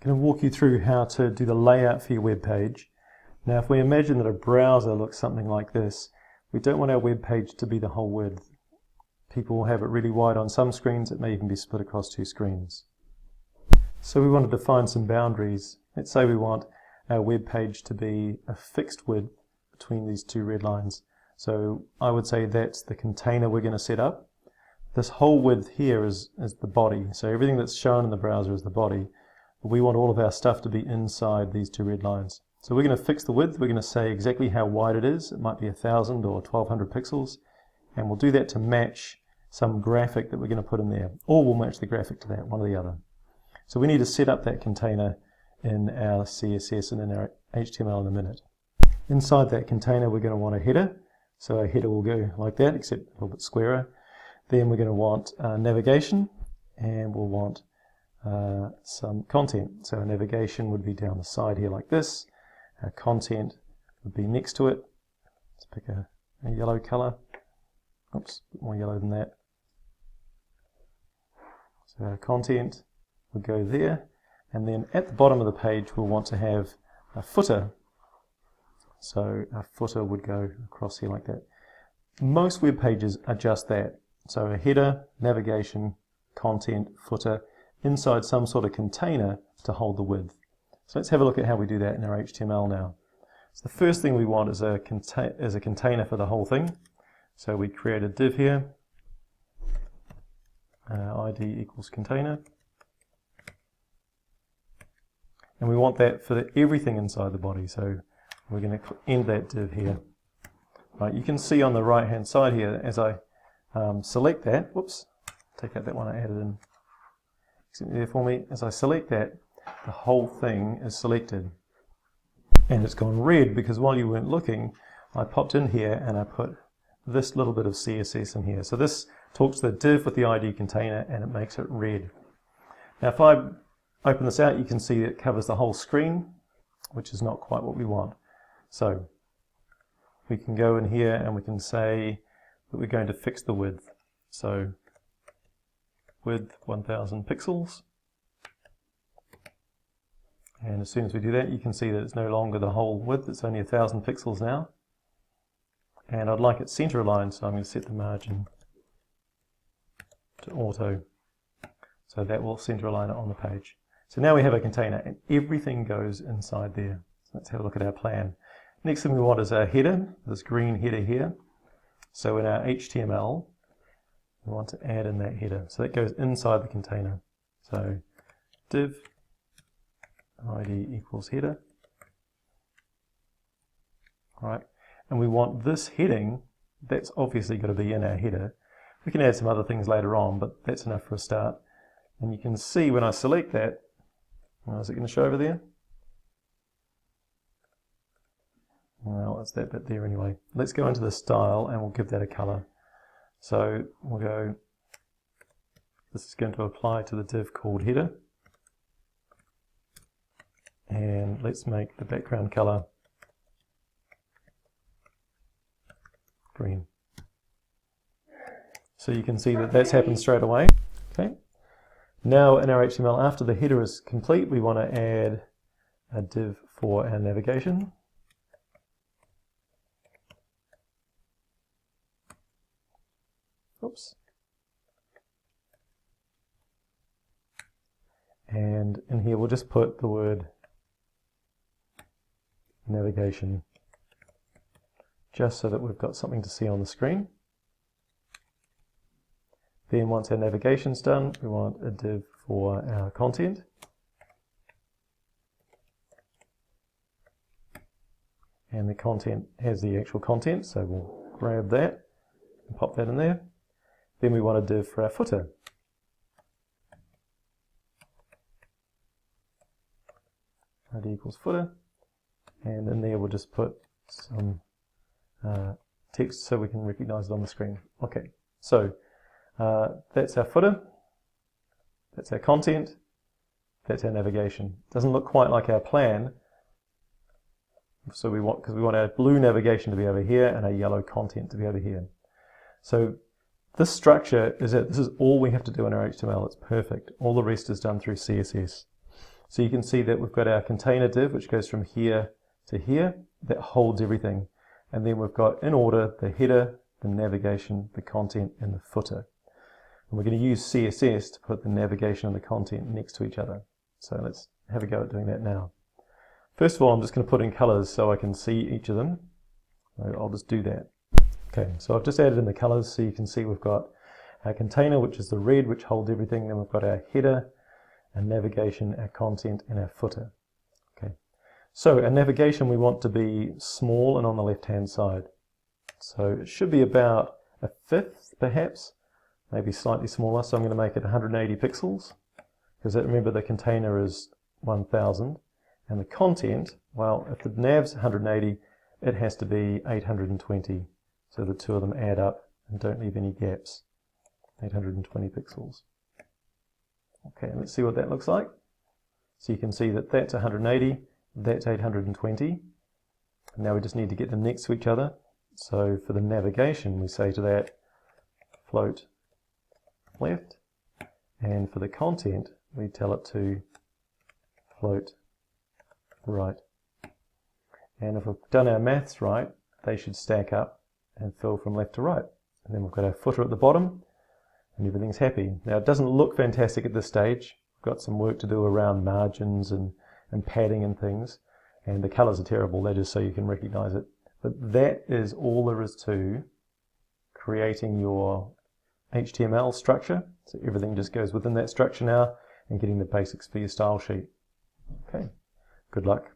I'm going to walk you through how to do the layout for your web page. Now if we imagine that a browser looks something like this, we don't want our web page to be the whole width. People will have it really wide on some screens, it may even be split across two screens. So we want to define some boundaries. Let's say we want our web page to be a fixed width between these two red lines. So I would say that's the container we're going to set up. This whole width here is the body. So everything that's shown in the browser is the body. But we want all of our stuff to be inside these two red lines. So we're going to fix the width. We're going to say exactly how wide it is. It might be 1,000 or 1,200 pixels. And we'll do that to match some graphic that we're going to put in there. Or we'll match the graphic to that, one or the other. So we need to set up that container in our CSS and in our HTML in a minute. Inside that container we're going to want a header. So our header will go like that, except a little bit squarer. Then we're going to want navigation, and we'll want some content. So our navigation would be down the side here like this. Our content would be next to it. Let's pick a yellow color. Oops, a bit more yellow than that. So our content would go there, and then at the bottom of the page we'll want to have a footer. So our footer would go across here like that. Most web pages are just that. So a header, navigation, content, footer, inside some sort of container to hold the width. So let's have a look at how we do that in our HTML now. So the first thing we want is a container for the whole thing. So we create a div here, ID equals container. And we want that for everything inside the body. So we're going to end that div here. Right, you can see on the right hand side here, as I select that, whoops, take out that one I added in there for me. As I select that, the whole thing is selected. And it's gone red because while you weren't looking, I popped in here and I put this little bit of CSS in here. So this talks to the div with the ID container and it makes it red. Now if I open this out, you can see it covers the whole screen, which is not quite what we want. So we can go in here and we can say that we're going to fix the width. So width 1000 pixels. And as soon as we do that, you can see that it's no longer the whole width, it's only 1000 pixels now. And I'd like it center aligned, so I'm going to set the margin to auto. So that will center align it on the page. So now we have a container and everything goes inside there. So let's have a look at our plan. Next thing we want is our header, this green header here. So in our HTML, we want to add in that header. So that goes inside the container. So div ID equals header. All right. And we want this heading, that's obviously got to be in our header. We can add some other things later on, but that's enough for a start. And you can see when I select that, is it going to show over there? Well, it's that bit there anyway. Let's go into the style and we'll give that a color. So we'll go, this is going to apply to the div called header. And let's make the background color green. So you can see that that's happened straight away. Okay. Now in our HTML, after the header is complete, we want to add a div for our navigation. Oops. And in here we'll just put the word navigation, just so that we've got something to see on the screen. Then once our navigation's done, we want a div for our content. And the content has the actual content, so we'll grab that and pop that in there. Then we want a div for our footer. ID equals footer. And in there we'll just put some text so we can recognize it on the screen. Okay, so that's our footer, that's our content, that's our navigation. Doesn't look quite like our plan, so because we want our blue navigation to be over here and our yellow content to be over here. So this structure is it. This is all we have to do in our HTML. It's perfect. All the rest is done through CSS. So you can see that we've got our container div, which goes from here to here, that holds everything. And then we've got, in order, the header, the navigation, the content, and the footer. And we're going to use CSS to put the navigation and the content next to each other. So let's have a go at doing that now. First of all, I'm just going to put in colors so I can see each of them. So I'll just do that. Okay, so I've just added in the colors so you can see we've got our container, which is the red, which holds everything. Then we've got our header, our navigation, our content, and our footer. Okay, so our navigation we want to be small and on the left-hand side. So it should be about 1/5, perhaps, maybe slightly smaller. So I'm going to make it 180 pixels, because remember the container is 1000, and the content, well, if the nav's 180, it has to be 820. So the two of them add up and don't leave any gaps. 820 pixels. Okay, let's see what that looks like. So you can see that that's 180, that's 820. Now we just need to get them next to each other. So for the navigation, we say to that, float left. And for the content, we tell it to float right. And if we've done our maths right, they should stack up and fill from left to right. And then we've got our footer at the bottom, and everything's happy. Now it doesn't look fantastic at this stage. We've got some work to do around margins and padding and things, and the colors are terrible. They're just so you can recognize it. But that is all there is to creating your HTML structure. So everything just goes within that structure now, and getting the basics for your style sheet. Okay, good luck.